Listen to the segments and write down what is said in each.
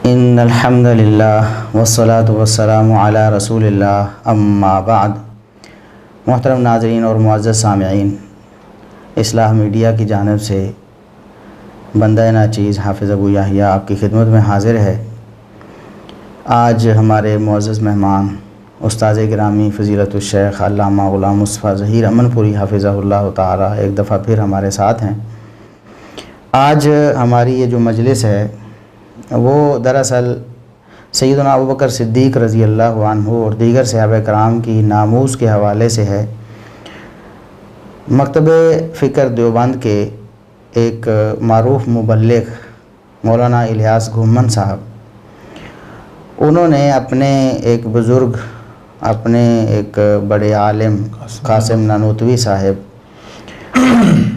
ان الحمد للہ والصلاۃ والسلام علی رسول اللہ اما بعد۔ محترم ناظرین اور معزز سامعین، اصلاح میڈیا کی جانب سے بندہ ناچیز حافظ ابو یحییٰ آپ کی خدمت میں حاضر ہے۔ آج ہمارے معزز مہمان استاذ گرامی فضیلت الشیخ علامہ غلام مصطفیٰ ظہیر امن پوری حفظہ اللہ تعالی ایک دفعہ پھر ہمارے ساتھ ہیں۔ آج ہماری یہ جو مجلس ہے وہ دراصل سیدنا ابوبکر صدیق رضی اللہ عنہ اور دیگر صحابہ کرام کی ناموس کے حوالے سے ہے۔ مکتب فکر دیوبند کے ایک معروف مبلغ مولانا الیاس گھومن صاحب، انہوں نے اپنے ایک بزرگ، اپنے ایک بڑے عالم قاسم نانوتوی صاحب،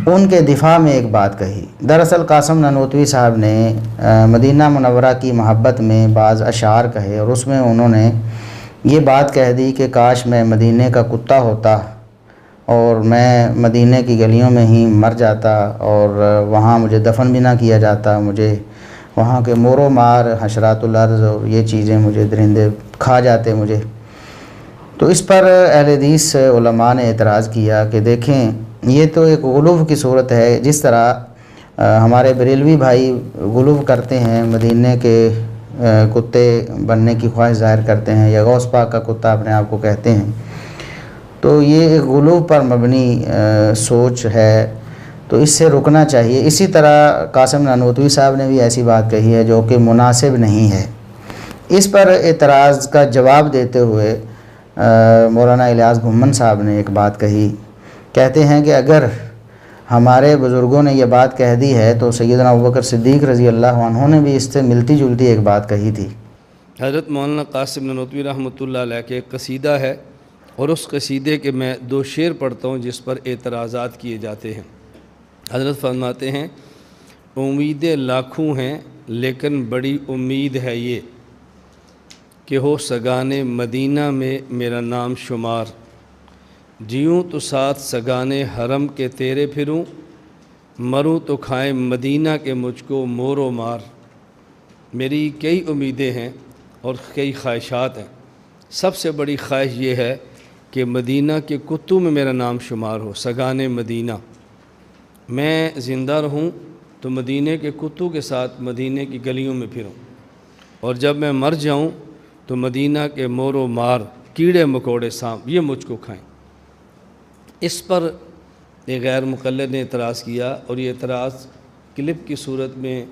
ان کے دفاع میں ایک بات کہی۔ دراصل قاسم نانوتوی صاحب نے مدینہ منورہ کی محبت میں بعض اشعار کہے، اور اس میں انہوں نے یہ بات کہہ دی کہ کاش میں مدینے کا کتا ہوتا اور میں مدینے کی گلیوں میں ہی مر جاتا اور وہاں مجھے دفن بھی نہ کیا جاتا، مجھے وہاں کے مور و مار، حشرات الارض اور یہ چیزیں مجھے درندے کھا جاتے مجھے۔ تو اس پر اہل حدیث علماء نے اعتراض کیا کہ دیکھیں یہ تو ایک غلو کی صورت ہے، جس طرح ہمارے بریلوی بھائی غلو کرتے ہیں، مدینے کے کتے بننے کی خواہش ظاہر کرتے ہیں یا غوث پاک کا کتا اپنے آپ کو کہتے ہیں، تو یہ ایک غلو پر مبنی سوچ ہے، تو اس سے رکنا چاہیے۔ اسی طرح قاسم نانوتوی صاحب نے بھی ایسی بات کہی ہے جو کہ مناسب نہیں ہے۔ اس پر اعتراض کا جواب دیتے ہوئے مولانا الیاس گھومن صاحب نے ایک بات کہی، کہتے ہیں کہ اگر ہمارے بزرگوں نے یہ بات کہہ دی ہے تو سیدنا ابوبکر صدیق رضی اللہ عنہ نے بھی اس سے ملتی جلتی ایک بات کہی تھی۔ حضرت مولانا قاسم نانوتوی رحمۃ اللہ علیہ کے ایک قصیدہ ہے، اور اس قصیدے کے میں 2 شعر پڑھتا ہوں جس پر اعتراضات کیے جاتے ہیں۔ حضرت فرماتے ہیں، امیدیں لاکھوں ہیں لیکن بڑی امید ہے یہ کہ ہو سگانے مدینہ میں میرا نام شمار، جیوں تو ساتھ سگانے حرم کے تیرے پھروں، مروں تو کھائیں مدینہ کے مجھ کو مور و مار۔ میری کئی امیدیں ہیں اور کئی خواہشات ہیں، سب سے بڑی خواہش یہ ہے کہ مدینہ کے کتوں میں میرا نام شمار ہو، سگانے مدینہ، میں زندہ رہوں تو مدینہ کے کتوں کے ساتھ مدینہ کی گلیوں میں پھروں، اور جب میں مر جاؤں تو مدینہ کے مور و مار، کیڑے مکوڑے سانپ، یہ مجھ کو کھائیں۔ اس پر ایک غیر مقلد نے اعتراض کیا، اور یہ اعتراض کلپ کی صورت میں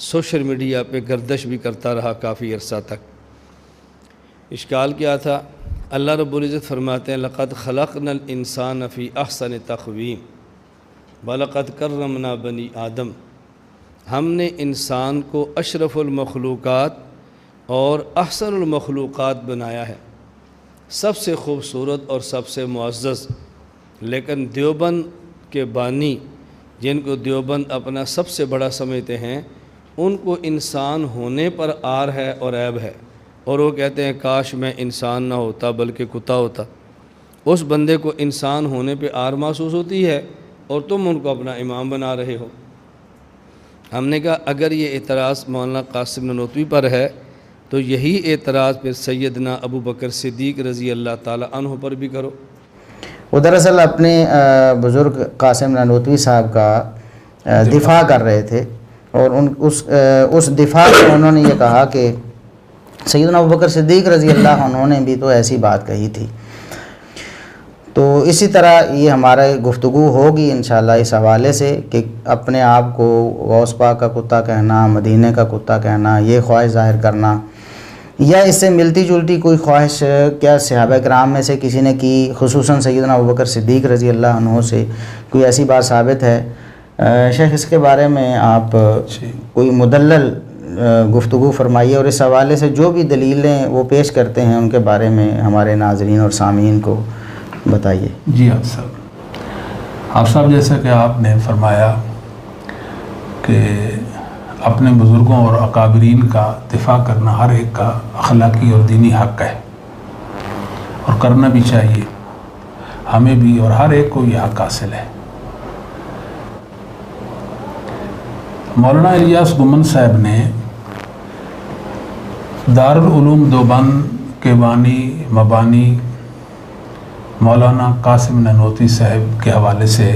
سوشل میڈیا پہ گردش بھی کرتا رہا کافی عرصہ تک۔ اشکال کیا تھا؟ اللہ رب العزت فرماتے ہیں، لقد خلقنا الانسان فی احسن تقویم وَلَقَدْ كَرَّمْنَا بنی آدم۔ ہم نے انسان کو اشرف المخلوقات اور احسن المخلوقات بنایا ہے، سب سے خوبصورت اور سب سے معزز۔ لیکن دیوبند کے بانی، جن کو دیوبند اپنا سب سے بڑا سمجھتے ہیں، ان کو انسان ہونے پر آر ہے اور عیب ہے، اور وہ کہتے ہیں کاش میں انسان نہ ہوتا بلکہ کتا ہوتا۔ اس بندے کو انسان ہونے پہ آر محسوس ہوتی ہے اور تم ان کو اپنا امام بنا رہے ہو۔ ہم نے کہا اگر یہ اعتراض مولانا قاسم نانوتوی پر ہے تو یہی اعتراض پھر سیدنا ابوبکر صدیق رضی اللہ تعالی عنہ پر بھی کرو۔ وہ دراصل اپنے بزرگ قاسم نانوتوی صاحب کا دفاع کر رہے تھے، اور اس دفاع میں انہوں نے یہ کہا کہ سیدنا ابوبکر صدیق رضی اللہ عنہ نے بھی تو ایسی بات کہی تھی۔ تو اسی طرح یہ ہمارا گفتگو ہوگی انشاءاللہ اس حوالے سے کہ اپنے آپ کو غوث پاک کا کتا کہنا، مدینہ کا کتا کہنا، یہ خواہش ظاہر کرنا، یا اس سے ملتی جلتی کوئی خواہش کیا صحابہ کرام میں سے کسی نے کی، خصوصاً سیدنا ابوبکر صدیق رضی اللہ عنہ سے کوئی ایسی بات ثابت ہے؟ شیخ اس کے بارے میں آپ کوئی مدلل گفتگو فرمائیے، اور اس حوالے سے جو بھی دلیلیں وہ پیش کرتے ہیں ان کے بارے میں ہمارے ناظرین اور سامعین کو بتائیے۔ جی آپ صاحب جیسا کہ آپ نے فرمایا کہ اپنے بزرگوں اور اکابرین کا دفاع کرنا ہر ایک کا اخلاقی اور دینی حق ہے، اور کرنا بھی چاہیے، ہمیں بھی اور ہر ایک کو یہ حق حاصل ہے۔ مولانا الیاس گھومن صاحب نے دارالعلوم دیوبند کے بانی مبانی مولانا قاسم نانوتوی صاحب کے حوالے سے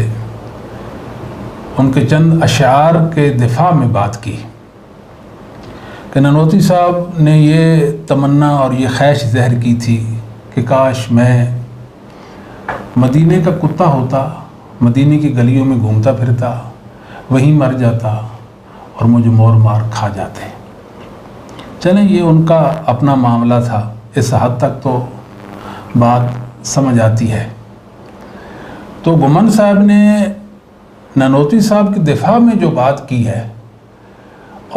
ان کے چند اشعار کے دفاع میں بات کی کہ نانوتوی صاحب نے یہ تمنا اور یہ خواہش ظاہر کی تھی کہ کاش میں مدینے کا کتا ہوتا، مدینے کی گلیوں میں گھومتا پھرتا، وہیں مر جاتا اور مجھے مور مار کھا جاتے۔ چلیں یہ ان کا اپنا معاملہ تھا، اس حد تک تو بات سمجھ آتی ہے۔ تو گھمن صاحب نے نانوتوی صاحب کے دفاع میں جو بات کی ہے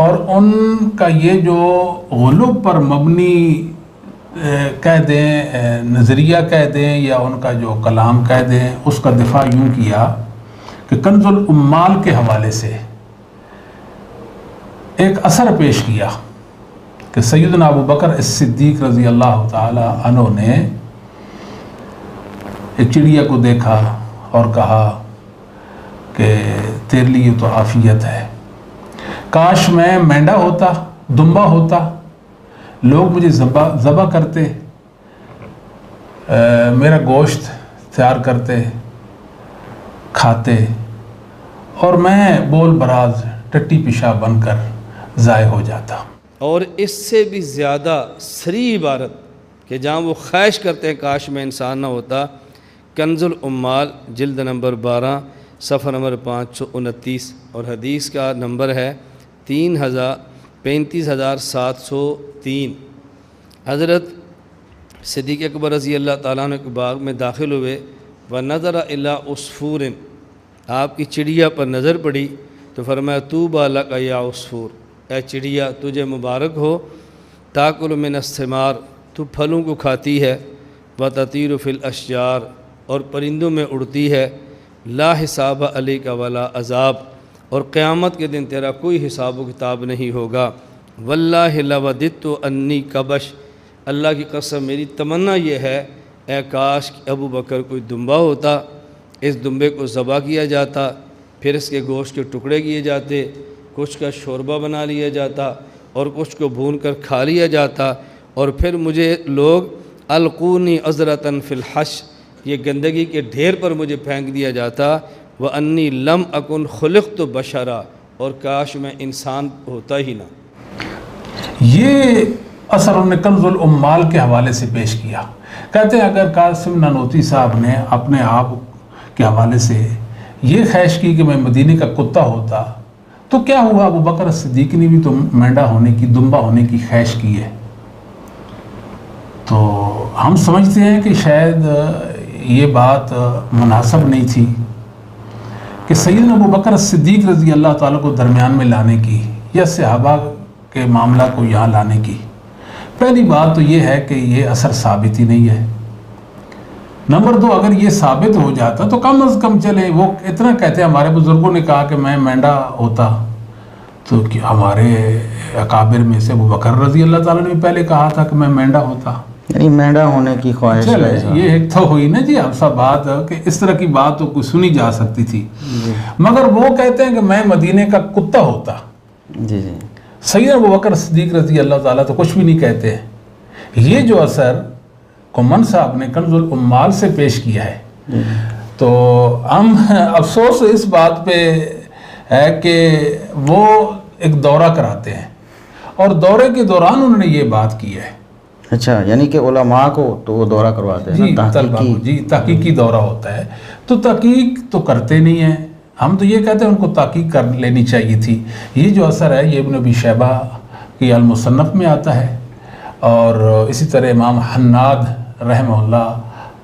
اور ان کا یہ جو غلو پر مبنی کہہ دیں، نظریہ کہہ دیں یا ان کا جو کلام کہہ دیں، اس کا دفاع یوں کیا کہ کنز العمال کے حوالے سے ایک اثر پیش کیا کہ سیدنا ابو بکر الصدیق رضی اللہ تعالی عنہ نے ایک چڑیا کو دیکھا اور کہا کہ تیرے لیے تو عافیت ہے، کاش میں مینڈا ہوتا، دمبا ہوتا، لوگ مجھے ذبح کرتے، میرا گوشت تیار کرتے، کھاتے، اور میں بول براز ٹٹی پیشاب بن کر ضائع ہو جاتا۔ اور اس سے بھی زیادہ صریح عبارت کہ جہاں وہ خواہش کرتے ہیں کاش میں انسان نہ ہوتا، کنز العمال جلد نمبر 12 صفحہ نمبر 529 اور حدیث کا نمبر ہے 35,703۔ حضرت صدیق اکبر رضی اللہ تعالیٰ عنہ کے باغ میں داخل ہوئے، وَنَظَرَ إِلَىٰ عُصْفُورٍ، آپ کی چڑیا پر نظر پڑی تو فرمایا طُوبَىٰ لَكَ يَا عُصْفُور، اے چڑیا تجھے مبارک ہو، تَأْكُلُ مِنَ الثِّمَارِ، تو پھلوں کو کھاتی ہے، وَتَطِيرُ فِي الْأَشْجَارِ، اور پرندوں میں اڑتی ہے، لا حساب علیک ولا عذاب، اور قیامت کے دن تیرا کوئی حساب و کتاب نہیں ہوگا، واللہ لوددت انی کبش، اللہ کی قسم میری تمنا یہ ہے اے کاش کہ ابو بکر کوئی دمبا ہوتا، اس دمبے کو ذبح کیا جاتا، پھر اس کے گوشت کے ٹکڑے کیے جاتے، کچھ کا شوربہ بنا لیا جاتا اور کچھ کو بھون کر کھا لیا جاتا، اور پھر مجھے لوگ القونی عذرتاً فی الحش، یہ گندگی کے ڈھیر پر مجھے پھینک دیا جاتا، وَأَنِّي لَمْ أَكُنْ خُلِقْتُ بَشَرًا، اور کاش میں انسان ہوتا ہی نہ۔ یہ اثر انہوں نے کنز العمال کے حوالے سے پیش کیا۔ کہتے ہیں اگر قاسم نانوتوی صاحب نے اپنے آپ کے حوالے سے یہ خواہش کی کہ میں مدینے کا کتا ہوتا تو کیا ہوا، ابو بکر صدیق نے بھی تو مینڈا ہونے کی، دمبا ہونے کی خواہش کی ہے۔ تو ہم سمجھتے ہیں کہ شاید یہ بات مناسب نہیں تھی کہ سیدنا ابو بکر صدیق رضی اللہ تعالیٰ کو درمیان میں لانے کی یا صحابہ کے معاملہ کو یہاں لانے کی۔ پہلی بات تو یہ ہے کہ یہ اثر ثابت ہی نہیں ہے۔ نمبر 2، اگر یہ ثابت ہو جاتا تو کم از کم چلے، وہ اتنا کہتے ہیں ہمارے بزرگوں نے کہا کہ میں مینڈا ہوتا، تو ہمارے اکابر میں سے ابو بکر رضی اللہ تعالیٰ نے بھی پہلے کہا تھا کہ میں مینڈا ہوتا، یعنی مینڈا ہونے کی خواہش چلے یہ ایک تو ہوئی نا جی اب سب بات کہ اس طرح کی بات تو کوئی سنی جا سکتی تھی، مگر وہ کہتے ہیں کہ میں مدینے کا کتا ہوتا۔ جی جی سیدنا ابو بکر صدیق رضی اللہ تعالیٰ تو کچھ بھی نہیں کہتے ہیں۔ یہ جو اثر گھمن صاحب نے کنز العمال سے پیش کیا ہے، تو ہم افسوس اس بات پہ ہے کہ وہ ایک دورہ کراتے ہیں اور دورے کے دوران انہوں نے یہ بات کی ہے۔ اچھا، یعنی کہ علماء کو تو وہ دورہ کرواتے ہیں جی طلبہ کو، جی تحقیقی دورہ ہوتا ہے، تو تحقیق تو کرتے نہیں ہیں، ہم تو یہ کہتے ہیں ان کو تحقیق کر لینی چاہیے تھی۔ یہ جو اثر ہے یہ ابن ابی شیبہ کی المصنف میں آتا ہے، اور اسی طرح امام حناد رحمہ اللہ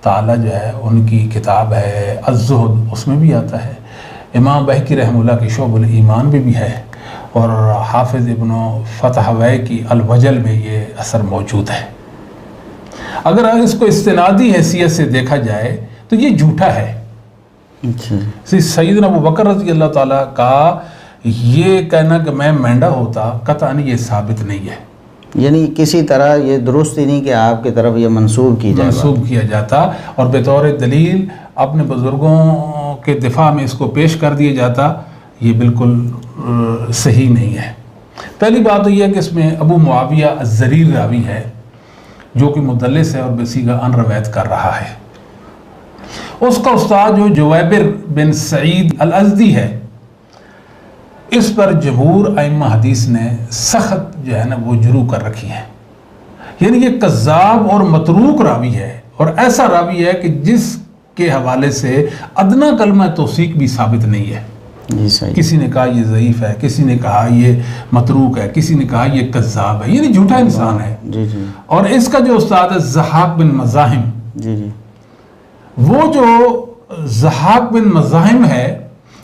تعالی جو ہے ان کی کتاب ہے الزہد، اس میں بھی آتا ہے، امام بہقی رحمہ اللہ کی شعب الایمان میں بھی ہے، اور حافظ ابن فتحوی کی الوجل میں یہ اثر موجود ہے۔ اگر اس کو استنادی حیثیت سے دیکھا جائے تو یہ جھوٹا ہے۔ سیدنا ابو بکر رضی اللہ تعالیٰ کا یہ کہنا کہ میں مینڈا ہوتا قطعاً یہ ثابت نہیں ہے، یعنی کسی طرح یہ درست ہی نہیں کہ آپ کی طرف یہ منسوب کیا جاتا اور بطور دلیل اپنے بزرگوں کے دفاع میں اس کو پیش کر دیا جاتا، یہ بالکل صحیح نہیں ہے۔ پہلی بات تو یہ ہے کہ اس میں ابو معاویہ الزریر راوی ہے جو کہ مدلس ہے اور بصیغہ عن روایت کر رہا ہے. اس کا استاد جو جویبر بن سعید الازدی ہے، اس پر جمہور ائمہ حدیث نے سخت جو ہے نا وہ جروح کر رکھی ہے. یعنی یہ کذاب اور متروک راوی ہے، اور ایسا راوی ہے کہ جس کے حوالے سے ادنا کلمہ توثیق بھی ثابت نہیں ہے. جی صحیح. کسی نے کہا یہ ضعیف ہے، کسی نے کہا یہ متروک ہے، کسی نے کہا یہ کذاب ہے، یعنی جھوٹا انسان ہے. جی جی اور اس کا جو استاد ہے ضحاک بن مزاحم، جی جی وہ جو ضحاک بن مزاحم ہے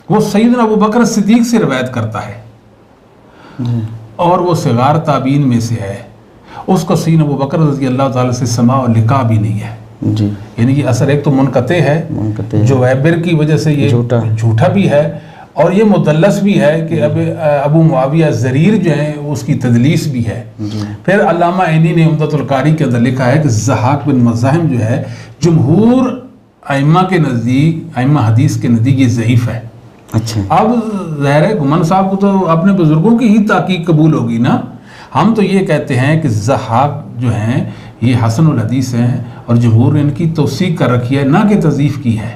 وہ سیدنا ابو بکر صدیق سے روایت کرتا ہے، اور وہ صغار تابعین میں سے ہے. اس کو سیدنا ابو بکر رضی اللہ تعالیٰ سے سماع و لقاء بھی نہیں ہے. جی یعنی یہ اثر ایک تو منقطع ہے، منقطع ہے. جو ویبر کی وجہ سے یہ جھوٹا بھی ہے، اور یہ مدلس بھی ہے کہ اب ابو معاویہ زریر جو ہیں اس کی تدلیس بھی ہے. پھر علامہ عینی نے عمدۃ القاری کے اندر لکھا ہے کہ ضحاک بن مزاحم جو ہے جمہور ائمہ کے نزدیک، ائمہ حدیث کے نزدیک یہ ضعیف ہے. اچھا. اب ظاہر ہے گمن صاحب کو تو اپنے بزرگوں کی ہی تحقیق قبول ہوگی نا. ہم تو یہ کہتے ہیں کہ ضحاک جو ہیں یہ حسن الحدیث ہیں، اور جمہور نے ان کی توثیق کر رکھی ہے، نہ کہ تضعیف کی ہے.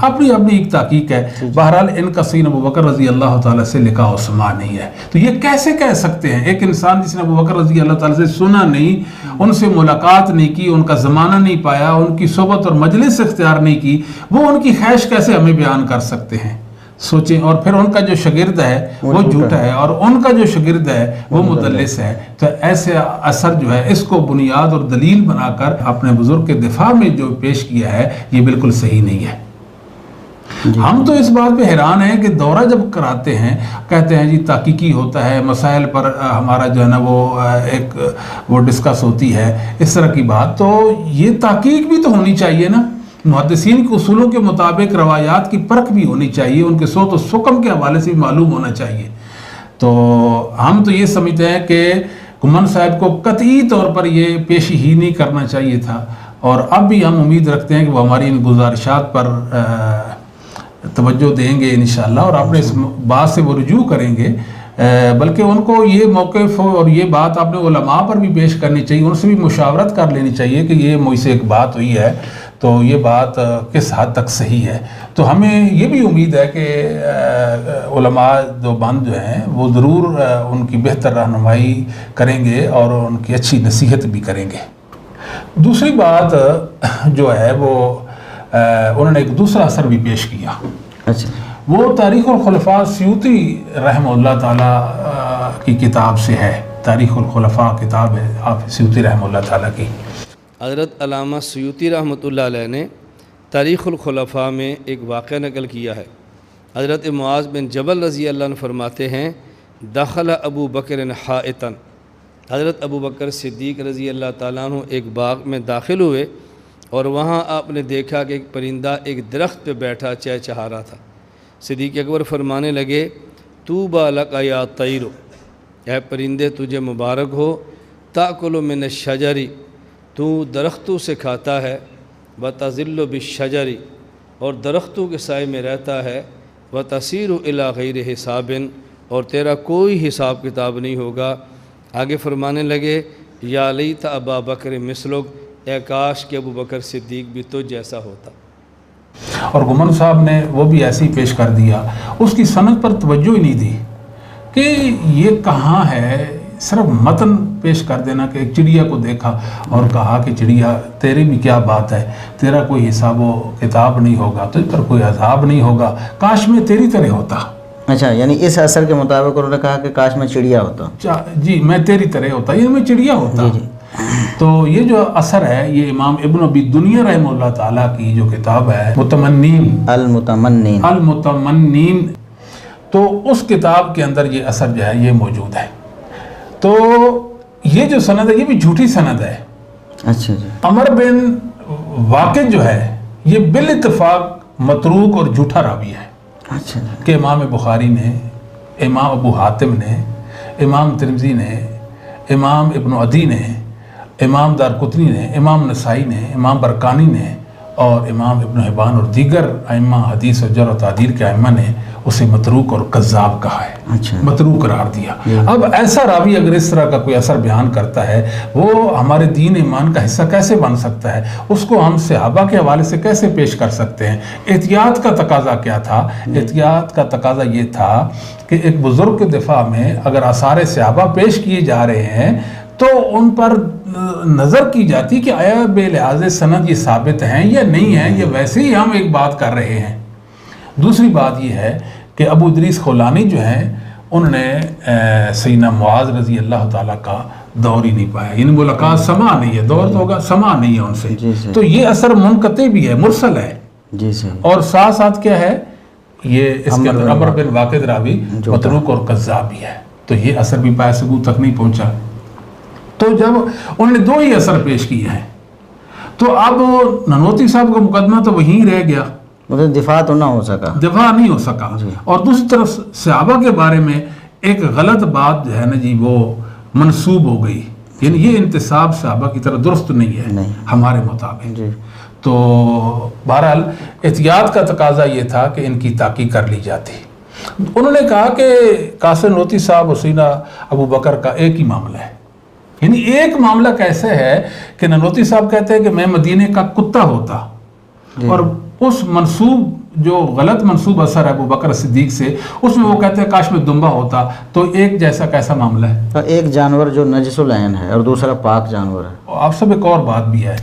اپنی اپنی ایک تحقیق ہے. بہرحال ان کا سیدنا ابو بکر رضی اللہ تعالیٰ سے لقاء و سماع نہیں ہے. تو یہ کیسے کہہ سکتے ہیں ایک انسان جس نے ابو بکر رضی اللہ تعالیٰ سے سنا نہیں، ان سے ملاقات نہیں کی، ان کا زمانہ نہیں پایا، ان کی صحبت اور مجلس اختیار نہیں کی، وہ ان کی خواہش کیسے ہمیں بیان کر سکتے ہیں؟ سوچیں. اور پھر ان کا جو شاگرد ہے وہ جھوٹا ہے، اور ان کا جو شاگرد ہے وہ مدلس ہے. تو ایسے اثر جو ہے اس کو بنیاد اور دلیل بنا کر اپنے بزرگ کے دفاع میں جو پیش کیا ہے یہ بالکل صحیح نہیں ہے. ہم تو اس بات پہ حیران ہیں کہ دورہ جب کراتے ہیں کہتے ہیں جی تحقیقی ہوتا ہے، مسائل پر ہمارا جو ہے نا وہ ڈسکس ہوتی ہے، اس طرح کی بات. تو یہ تحقیق بھی تو ہونی چاہیے نا. محدثین کے اصولوں کے مطابق روایات کی پرکھ بھی ہونی چاہیے، ان کے صوت و سقم کے حوالے سے بھی معلوم ہونا چاہیے. تو ہم تو یہ سمجھتے ہیں کہ گمن صاحب کو قطعی طور پر یہ پیشی ہی نہیں کرنا چاہیے تھا، اور اب بھی ہم امید رکھتے ہیں کہ وہ ہماری ان گزارشات پر توجہ دیں گے انشاءاللہ، اور اپنے اس بات سے وہ رجوع کریں گے. بلکہ ان کو یہ موقف اور یہ بات اپنے علماء پر بھی پیش کرنی چاہیے، ان سے بھی مشاورت کر لینی چاہیے کہ یہ مجھ سے ایک بات ہوئی ہے تو یہ بات کس حد تک صحیح ہے. تو ہمیں یہ بھی امید ہے کہ علماء دیوبند جو ہیں وہ ضرور ان کی بہتر رہنمائی کریں گے اور ان کی اچھی نصیحت بھی کریں گے. دوسری بات جو ہے وہ انہوں نے ایک دوسرا اثر بھی پیش کیا. اچھا. وہ تاریخ الخلفاء سیوطی رحمہ اللہ تعالیٰ کی کتاب سے ہے. تاریخ الخلفاء کتاب ہے آپ سیوطی رحمہ اللہ تعالیٰ کی. حضرت علامہ سیوطی رحمۃ اللہ علیہ نے تاریخ الخلفاء میں ایک واقعہ نقل کیا ہے. حضرت معاذ بن جبل رضی اللہ عنہ فرماتے ہیں دخل ابو بکر حائطا، حضرت ابو بکر صدیق رضی اللہ تعالیٰ عنہ ایک باغ میں داخل ہوئے، اور وہاں آپ نے دیکھا کہ ایک پرندہ ایک درخت پہ بیٹھا چہچہا رہا تھا. صدیق اکبر فرمانے لگے طوبی لک یا طیر، اے پرندے تجھے مبارک ہو، تاکل من الشجر، تو درختوں سے کھاتا ہے، وتظل بالشجر، اور درختوں کے سائے میں رہتا ہے، وتصیر الی غیر حساب، اور تیرا کوئی حساب کتاب نہیں ہوگا. آگے فرمانے لگے یا لیت ابا بکر مثلک، اے کاش کہ ابو بکر صدیق بھی تو جیسا ہوتا. اور گمن صاحب نے وہ بھی ایسے ہی پیش کر دیا، اس کی سند پر توجہ ہی نہیں دی کہ یہ کہاں ہے. صرف متن پیش کر دینا کہ ایک چڑیا کو دیکھا اور کہا کہ چڑیا تیری بھی کیا بات ہے، تیرا کوئی حساب و کتاب نہیں ہوگا، تجھ پر کوئی عذاب نہیں ہوگا، کاش میں تیری طرح ہوتا. اچھا، یعنی اس اثر کے مطابق انہوں نے کہا کہ کاش میں چڑیا ہوتا. جی میں تیری طرح ہوتا، یہ میں چڑیا ہوتا. جی. تو یہ جو اثر ہے یہ امام ابن ابی دنیا رحمہ اللہ تعالیٰ کی جو کتاب ہے متمنین، المتمنین، تو اس کتاب کے اندر یہ اثر جو ہے یہ موجود ہے. تو یہ جو سند ہے یہ بھی جھوٹی سند ہے. اچھا جی. عمر بن واقد جو ہے یہ بالاتفاق متروک اور جھوٹا راوی ہے. اچھا کہ امام بخاری نے، امام ابو حاتم نے، امام ترمذی نے، امام ابن عدی نے، امام دارقطنی نے، امام نسائی نے، امام برقانی نے اور امام ابن حبان اور دیگر ائمہ حدیث اور جرح و تعدیل کے ائمہ نے اسے متروک اور کذاب کہا ہے، اچھا، متروک قرار دیا۔ اب ایسا راوی اگر اس طرح کا کوئی اثر بیان کرتا ہے وہ ہمارے دین ایمان کا حصہ کیسے بن سکتا ہے؟ اس کو ہم صحابہ کے حوالے سے کیسے پیش کر سکتے ہیں؟ احتیاط کا تقاضا کیا تھا؟ احتیاط کا تقاضا یہ تھا کہ ایک بزرگ کے دفاع میں اگر آثار صحابہ پیش کیے جا رہے ہیں تو ان پر نظر کی جاتی کہ آیا بے لحاظ سند یہ ثابت ہیں یا نہیں ہیں، یا ویسے ہی ہم ایک بات کر رہے ہیں۔ دوسری بات یہ ہے کہ ابو ادریس خولانی جو ہیں انہوں نے سیدنا معاذ رضی اللہ تعالیٰ کا دور ہی نہیں پایا، یعنی ملاقات سماع نہیں ہے، دور تو ہوگا سماع نہیں ہے ان سے، تو یہ اثر منقطع بھی ہے، مرسل ہے، جی صحیح، اور ساتھ ساتھ کیا ہے یہ اس کے اندر عمر بن واقد راوی متروک اور کذاب بھی ہے، تو یہ اثر بھی پائے ثبوت تک نہیں پہنچا۔ تو جب انہوں نے دو ہی اثر پیش کیے ہیں تو اب ننوتوی صاحب کا مقدمہ تو وہیں رہ گیا، مطلب دفاع تو نہ ہو سکا، دفاع نہیں ہو سکا، اور دوسری طرف صحابہ کے بارے میں ایک غلط بات جو ہے نا جی وہ منسوب ہو گئی، یعنی یہ انتساب صحابہ کی طرح درست نہیں ہے ہمارے مطابق۔ تو بہرحال احتیاط کا تقاضا یہ تھا کہ ان کی تحقیق کر لی جاتی۔ انہوں نے کہا کہ قاسم ننوتوی صاحب اور سیدنا ابو بکر کا ایک ہی معاملہ ہے، یعنی ایک معاملہ کیسے ہے کہ ننوتوی صاحب کہتے ہیں کہ میں مدینے کا کتا ہوتا، اور اس منسوب جو غلط منسوب اثر ہے ابو بکر صدیق سے، اس میں وہ کہتے ہیں کاش میں دمبا ہوتا، تو ایک جیسا کیسا معاملہ ہے؟ ایک جانور جو نجس العین ہے اور دوسرا پاک جانور ہے۔ آپ سب ایک اور بات بھی ہے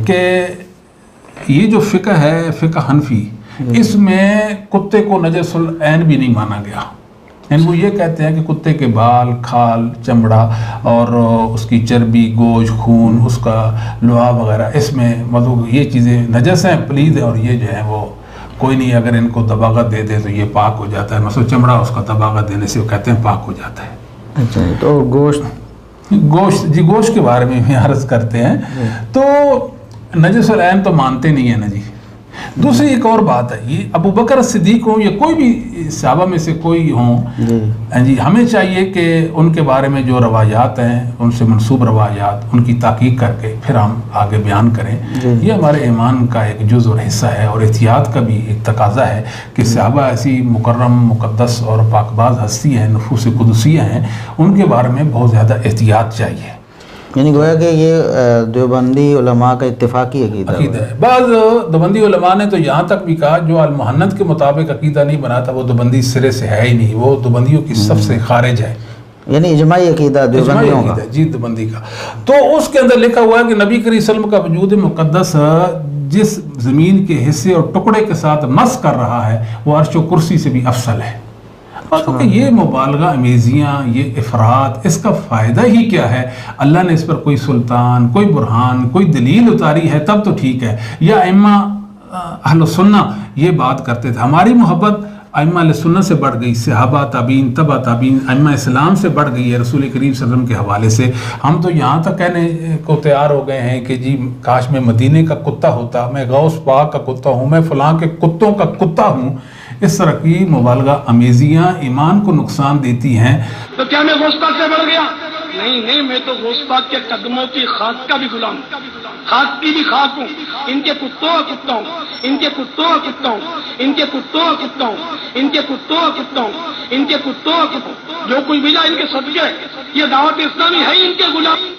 کہ یہ جو فقہ ہے فقہ حنفی، اس میں کتے کو نجس العین بھی نہیں مانا گیا، یعنی وہ یہ کہتے ہیں کہ کتے کے بال، کھال، چمڑا اور اس کی چربی، گوشت، خون، اس کا لعاب وغیرہ، اس میں مطلب یہ چیزیں نجس ہیں، پلید ہیں، اور یہ جو ہے وہ کوئی نہیں، اگر ان کو دباغت دے دے تو یہ پاک ہو جاتا ہے، مثلا چمڑا اس کا دباغت دینے سے وہ کہتے ہیں پاک ہو جاتا ہے۔ اچھا، تو گوشت جی گوشت کے بارے میں عرض کرتے ہیں، تو نجس العین تو مانتے نہیں ہیں نا جی۔ دوسری ایک اور بات ہے، یہ ابو بکر صدیق ہوں یا کوئی بھی صحابہ میں سے کوئی ہوں جی، ہمیں چاہیے کہ ان کے بارے میں جو روایات ہیں، ان سے منسوب روایات، ان کی تحقیق کر کے پھر ہم آگے بیان کریں۔ یہ ہمارے ایمان کا ایک جزء اور حصہ ہے، اور احتیاط کا بھی ایک تقاضا ہے کہ صحابہ ایسی مکرم، مقدس اور پاکباز ہستی ہیں، نفوس قدسیہ ہیں، ان کے بارے میں بہت زیادہ احتیاط چاہیے۔ یعنی گویا کہ یہ دیوبندی علماء کا اتفاقی عقیدہ ہے۔ بعض دیوبندی علماء نے تو یہاں تک بھی کہا جو المحنت کے مطابق عقیدہ نہیں بناتا وہ دیوبندی سرے سے ہے ہی نہیں، وہ دیوبندیوں کی سب سے خارج ہے، یعنی اجماعی عقیدہ دیوبندیوں کا جی دیوبندی کا۔ تو اس کے اندر لکھا ہوا ہے کہ نبی کریم صلی اللہ علیہ وسلم کا وجود مقدس جس زمین کے حصے اور ٹکڑے کے ساتھ مس کر رہا ہے وہ عرش و کرسی سے بھی افضل ہے۔ اور یہ مبالغہ امیزیاں، یہ افراد، اس کا فائدہ ہی کیا ہے؟ اللہ نے اس پر کوئی سلطان، کوئی برہان، کوئی دلیل اتاری ہے تب تو ٹھیک ہے، یا ائمہ اہل سنہ یہ بات کرتے تھے۔ ہماری محبت ائمہ اہل سنہ سے بڑھ گئی، صحابہ، تابعین، تبع تابعین، ائمہ اسلام سے بڑھ گئی ہے رسول کریم صلی اللہ علیہ وسلم کے حوالے سے۔ ہم تو یہاں تک کہنے کو تیار ہو گئے ہیں کہ جی کاش میں مدینے کا کتا ہوتا، میں غوث پاک کا کتا ہوں، میں فلاں کے کتوں کا کتا ہوں۔ اس طرح کی مبالغہ امیزیاں ایمان کو نقصان دیتی ہیں۔ تو کیا میں غوث پاک سے بڑھ گیا؟ نہیں، میں تو غوث پاک کے قدموں کی خاک کا بھی غلام ہوں، خاک کی بھی خاک ہوں، ان کے کتوں کا کتا ہوں، ان کے کتوں کا کتا ہوں، ان کے کتوں کا کتا ہوں، ان کے کتوں کا کتا ہوں، ان کے کتوں کا کتا ہوں، جو کوئی ملا ان کے صدقے، یہ دعوت اسلامی ہے ان کے غلام۔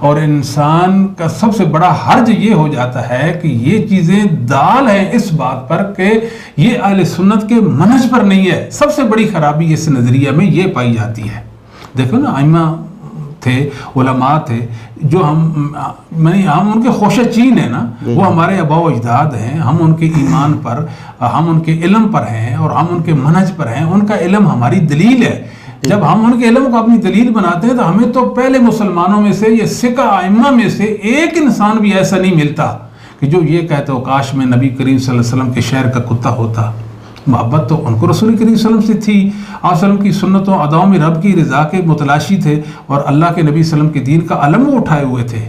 اور انسان کا سب سے بڑا حرج یہ ہو جاتا ہے کہ یہ چیزیں دال ہیں اس بات پر کہ یہ اہل سنت کے منہج پر نہیں ہے۔ سب سے بڑی خرابی اس نظریہ میں یہ پائی جاتی ہے۔ دیکھو نا، ائمہ تھے، علماء تھے، جو ہم ان کے خوش چین ہیں نا، وہ ہمارے آباء و اجداد ہیں، ہم ان کے ایمان پر، ہم ان کے علم پر ہیں، اور ہم ان کے منہج پر ہیں، ان کا علم ہماری دلیل ہے۔ جب ہم ان کے علم کو اپنی دلیل بناتے ہیں تو ہمیں تو پہلے مسلمانوں میں سے، یہ سکہ ائمہ میں سے ایک انسان بھی ایسا نہیں ملتا کہ جو یہ کہتا ہو کاش میں نبی کریم صلی اللہ علیہ وسلم کے شہر کا کتا ہوتا۔ محبت تو ان کو رسول کریم صلی اللہ علیہ وسلم سے تھی، آپ صلی اللہ علیہ وسلم کی سنتوں اداؤں میں رب کی رضا کے متلاشی تھے، اور اللہ کے نبی صلی اللہ علیہ وسلم کے دین کا علم وہ اٹھائے ہوئے تھے۔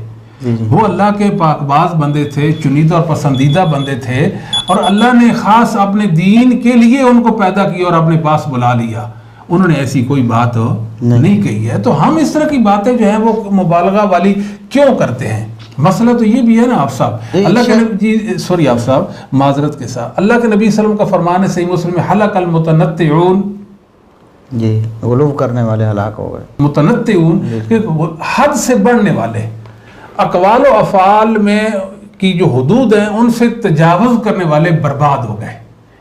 وہ اللہ کے پاکباز بندے تھے، چنیدہ اور پسندیدہ بندے تھے، اور اللہ نے خاص اپنے دین کے لیے ان کو پیدا کیا اور اپنے پاس بلا لیا۔ انہوں نے ایسی کوئی بات نہیں کہی ہے۔ تو ہم اس طرح کی باتیں جو ہیں وہ مبالغہ والی کیوں کرتے ہیں؟ مسئلہ تو یہ بھی ہے نا آپ صاحب، اللہ کے نبی جی سوری آپ صاحب معذرت کے ساتھ، اللہ کے نبی صلی اللہ علیہ وسلم کا فرمان ہے صحیح مسلم میں، حلق المتنطعون، جی غلو کرنے والے ہلاک ہو گئے، متنطعون کہ حد سے بڑھنے والے، اقوال و افعال میں کی جو حدود ہیں ان سے تجاوز کرنے والے برباد ہو گئے۔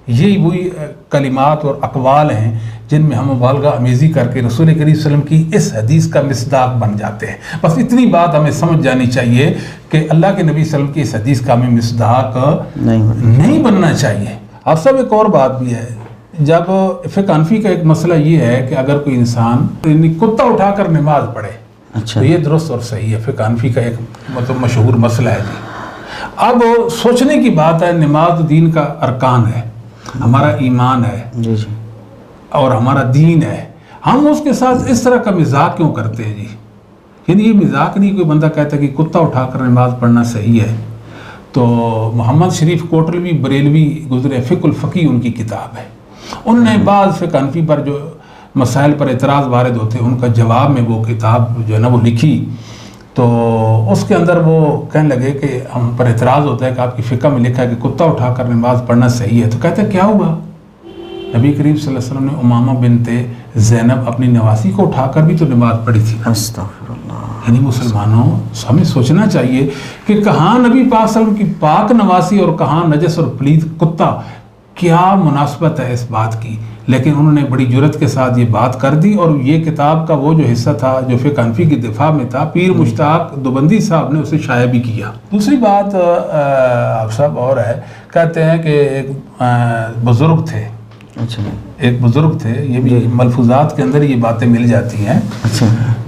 یہی وہی کلمات اور اقوال ہیں جن میں ہم مبالغہ امیزی کر کے رسول کریم صلی اللہ علیہ وسلم کی اس حدیث کا مصداق بن جاتے ہیں۔ بس اتنی بات ہمیں سمجھ جانی چاہیے کہ اللہ کے نبی صلی اللہ علیہ وسلم کی اس حدیث کا ہمیں مصداق نہیں بننا چاہیے۔ آپ سب ایک اور بات بھی ہے، جب فقہ حنفی کا ایک مسئلہ یہ ہے کہ اگر کوئی انسان کتا اٹھا کر نماز پڑھے تو یہ درست اور صحیح ہے، فقہ حنفی کا ایک مطلب مشہور مسئلہ ہے جی۔ اب سوچنے کی بات ہے، نماز دین کا ارکان ہے، ہمارا ایمان ہے جی جی اور ہمارا دین ہے، ہم اس کے ساتھ اس طرح کا مذاق کیوں کرتے ہیں جی؟ یعنی یہ مذاق نہیں، کوئی بندہ کہتا ہے کہ کتا اٹھا کر نماز پڑھنا صحیح ہے۔ تو محمد شریف کوٹلوی بریلوی گزرے، فقہ الفقی ان کی کتاب ہے، انہوں نے بعض فقہ حنفی پر جو مسائل پر اعتراض وارد ہوتے ہیں ان کا جواب میں وہ کتاب جو ہے نا وہ لکھی، تو اس کے اندر وہ کہنے لگے کہ ہم پر اعتراض ہوتا ہے کہ آپ کی فقہ میں لکھا ہے کہ کتا اٹھا کر نماز پڑھنا صحیح ہے، تو کہتے ہیں کیا ہوا؟ نبی کریم صلی اللہ علیہ وسلم نے امامہ بنت زینب اپنی نواسی کو اٹھا کر بھی تو نماز پڑھی تھی۔ استغفر اللہ۔ یعنی مسلمانوں ہمیں سوچنا چاہیے کہ کہاں نبی پاک صلی اللہ علیہ وسلم کی پاک نواسی اور کہاں نجس اور پلید کتا، کیا مناسبت ہے اس بات کی؟ لیکن انہوں نے بڑی جرت کے ساتھ یہ بات کر دی، اور یہ کتاب کا وہ جو حصہ تھا جو فقہ حنفی کی دفاع میں تھا، پیر مشتاق دوبندی صاحب نے اسے شائع بھی کیا۔ دوسری بات آپ صاحب اور ہے، کہتے ہیں کہ ایک بزرگ تھے، اچھا ایک بزرگ تھے، یہ بھی ملفوظات کے اندر یہ باتیں مل جاتی ہیں، اچھا،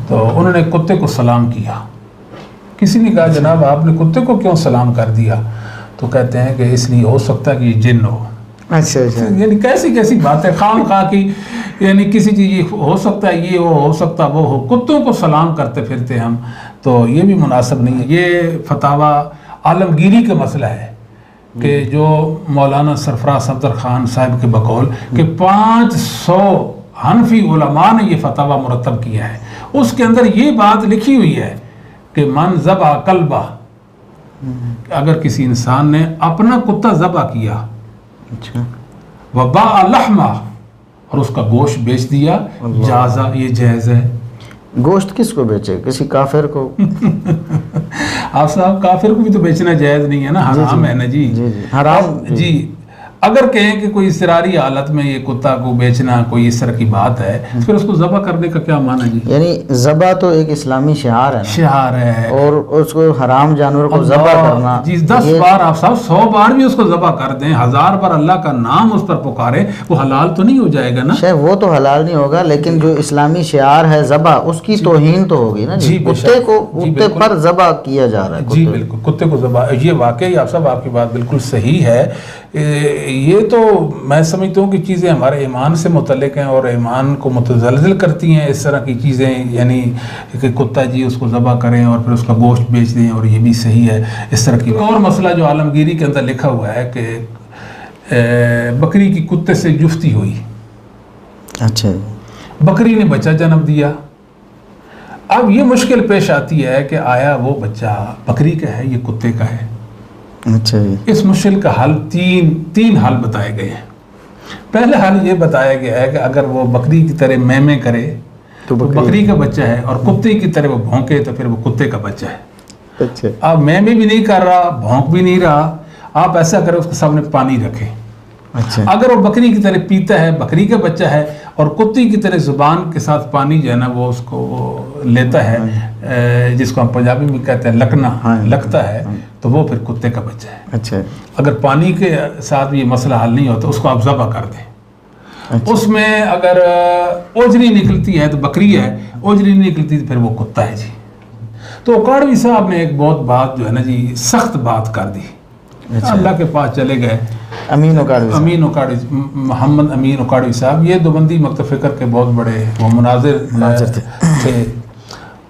تو انہوں نے کتے کو سلام کیا۔ کسی نے کہا جناب آپ نے کتے کو کیوں سلام کر دیا؟ تو کہتے ہیں کہ اس لیے ہو سکتا ہے کہ یہ جن ہو۔ اچھا اچھا، یعنی کیسی باتیں خام خواہ کی، یعنی کسی چیز یہ ہو سکتا ہے یہ ہو سکتا وہ ہو، کتوں کو سلام کرتے پھرتے ہم، تو یہ بھی مناسب نہیں ہے۔ یہ فتاوی عالمگیری کا مسئلہ ہے کہ جو مولانا سرفراز صفدر خان صاحب کے بقول کہ 500 حنفی علماء نے یہ فتاوی مرتب کیا ہے، اس کے اندر یہ بات لکھی ہوئی ہے کہ من ذبح کلبہ، اگر کسی انسان نے اپنا کتا ذبح کیا، اچھا، وباع لحمہ، اور اس کا گوشت بیچ دیا، جازہ، یہ جائز ہے۔ گوشت کس کو بیچے؟ کسی کافر کو؟ آپ صاحب کافر کو بھی تو بیچنا جائز نہیں ہے نا، حرام ہے نا جی، جی جی حرام جی۔ اگر کہیں کہ کوئی اضطراری حالت میں یہ کتا کو بیچنا کوئی اس طرح کی بات ہے، پھر اس کو ذبح کرنے کا کیا معنی جی؟ یعنی ذبح تو ایک اسلامی شعار ہے نا، شعار ہے، اور اس کو حرام جانور کو ذبح کرنا جی 10 بار آپ صاحب 100 بار بھی اس کو ذبح کر دیں، 1000 بار اللہ کا نام اس پر پکارے، وہ حلال تو نہیں ہو جائے گا نا؟ شاید وہ تو حلال نہیں ہوگا، لیکن جو اسلامی شعار ہے ذبح، اس کی توہین تو ہوگی نا جی، کتے کو کتے پر ذبح کیا جا رہا ہے جی بالکل، کتے کو ذبح، یہ واقعی آپ صاحب آپ کی بات بالکل صحیح ہے۔ یہ تو میں سمجھتا ہوں کہ چیزیں ہمارے ایمان سے متعلق ہیں اور ایمان کو متزلزل کرتی ہیں اس طرح کی چیزیں، یعنی کہ کتا جی اس کو ذبح کریں اور پھر اس کا گوشت بیچ دیں، اور یہ بھی صحیح ہے اس طرح کی۔ اور مسئلہ جو عالمگیری کے اندر لکھا ہوا ہے کہ بکری کی کتے سے جفتی ہوئی، اچھا، بکری نے بچہ جنم دیا، اب یہ مشکل پیش آتی ہے کہ آیا وہ بچہ بکری کا ہے یہ کتے کا ہے؟ اچھا جی، اس مشکل کا حل تین حل بتائے گئے ہیں۔ پہلے حل یہ بتایا گیا ہے کہ اگر وہ بکری کی طرح میں کرے تو بکری کا بچہ ہے، اور کتے کی طرح وہ بھونکے تو پھر وہ کتے کا بچہ ہے۔ اچھا، آپ میں بھی نہیں کر رہا، بھونک بھی نہیں رہا، آپ ایسا کریں اس کے سامنے پانی رکھیں، اچھا، اگر وہ بکری کی طرح پیتا ہے، بکری کا بچہ ہے، اور کتی کی طرح زبان کے ساتھ پانی جو ہے نا وہ اس کو لیتا ہے، جس کو ہم پنجابی میں کہتے ہیں لکنا، لگتا ہے، تو وہ پھر کتے کا بچہ ہے۔ اچھا، اگر پانی کے ساتھ یہ مسئلہ حل نہیں ہوتا اس کو آپ ذبح کر دیں۔ اس میں اگر اوجری نکلتی ہے تو بکری ہے، اوجری نہیں نکلتی تو پھر وہ کتا ہے جی۔ تو اکاڑوی صاحب نے ایک بہت بات جو ہے نا جی سخت بات کر دی، اللہ کے پاس چلے گئے، امین اکاڑوی، محمد امین اکاڑوی صاحب، یہ دیوبندی مکتب فکر کے بہت بڑے وہ مناظر تھے،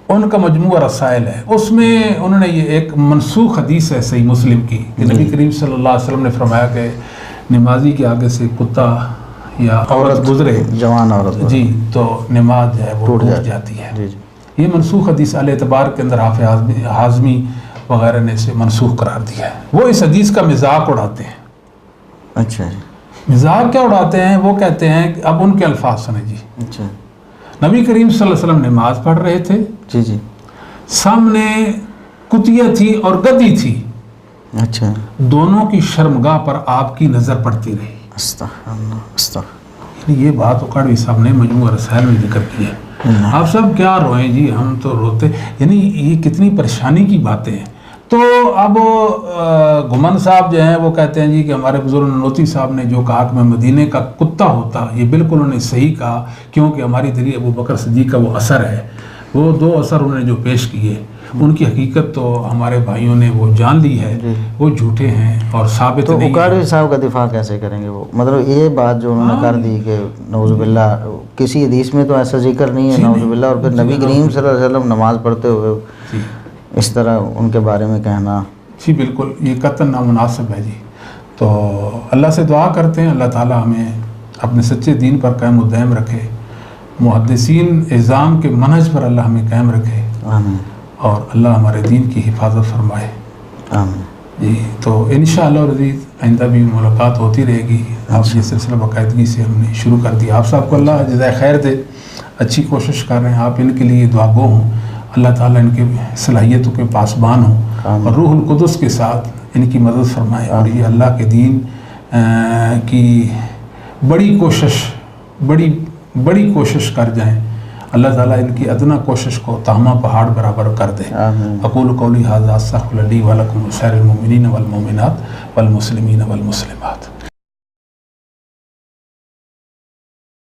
ان کا مجموعہ رسائل ہے، اس میں انہوں نے یہ ایک منسوخ حدیث ہے صحیح مسلم کی کہ نبی کریم صلی اللہ علیہ وسلم نے فرمایا کہ نمازی کے آگے سے کتا یا عورت گزرے، جوان عورت جی، تو نماز جو ہے وہ ٹوٹ جاتی ہے۔ یہ منسوخ حدیث اعلی اعتبار کے اندر حافظ حازمی وغیرہ نے اسے منسوخ قرار دیا ہے. وہ اس حدیث کا مذاق اڑاتے ہیں. اچھا جی. مذاق کیا اڑاتے ہیں؟ وہ کہتے ہیں کہ اب ان کے الفاظ سنیں جی. اچھا. نبی کریم صلی اللہ علیہ وسلم نماز پڑھ رہے تھے. جی جی. سامنے کتیا تھی اور گدی تھی. اچھا. دونوں کی شرمگاہ پر آپ کی نظر پڑتی رہی. استغفر اللہ استغفر. یہ بات اکاڑوی صاحب نے مجموعہ رسائل میں ذکر کی ہے. آپ سب کیا روئیں جی، ہم تو روتے. یعنی یہ کتنی پریشانی کی باتیں ہیں. تو اب گھمن صاحب جو ہیں وہ کہتے ہیں جی کہ ہمارے بزرگ ننوتوی صاحب نے جو کہا کہ میں مدینے کا کتا ہوتا، یہ بالکل انہوں نے صحیح کہا، کیونکہ ہماری دلی ابو بکر صدیق کا وہ اثر ہے. وہ 2 اثر انہوں نے جو پیش کیے، ان کی حقیقت تو ہمارے بھائیوں نے وہ جان لی ہے، وہ جھوٹے ہیں اور ثابت نہیں. تو اکاڑوی صاحب کا دفاع کیسے کریں گے؟ وہ مطلب یہ بات جو انہوں نے کر دی کہ نعوذ باللہ، کسی حدیث میں تو ایسا ذکر نہیں ہے نعوذ باللہ، اور پھر نبی کریم صلی اللہ علیہ وسلم نماز پڑھتے ہوئے اس طرح ان کے بارے میں کہنا. جی بالکل، یہ قطعاً نامناسب ہے جی. تو اللہ سے دعا کرتے ہیں اللہ تعالیٰ ہمیں اپنے سچے دین پر قائم و دائم رکھے، محدثین اعظام کے منہج پر اللہ ہمیں قائم رکھے. آمین. اور اللہ ہمارے دین کی حفاظت فرمائے. آمین. جی تو انشاءاللہ العزیز آئندہ بھی ملاقات ہوتی رہے گی. آپ یہ سلسلہ باقاعدگی سے ہم نے شروع کر دیا. آپ صاحب کو اللہ جزائے خیر دے، اچھی کوشش کر رہے ہیں آپ، ان کے لیے دعا گو ہوں. اللہ تعالیٰ ان کے صلاحیتوں کے پاسبان ہوں اور روح القدس کے ساتھ ان کی مدد فرمائے، اور یہ اللہ کے دین کی بڑی کوشش کر جائیں. اللہ تعالیٰ ان کی ادنا کوشش کو تہمہ پہاڑ برابر کر دے. اقول قولی ھذا استغفر لی ولکم ولسائر المؤمنین والمؤمنات والمسلمین والمسلمات.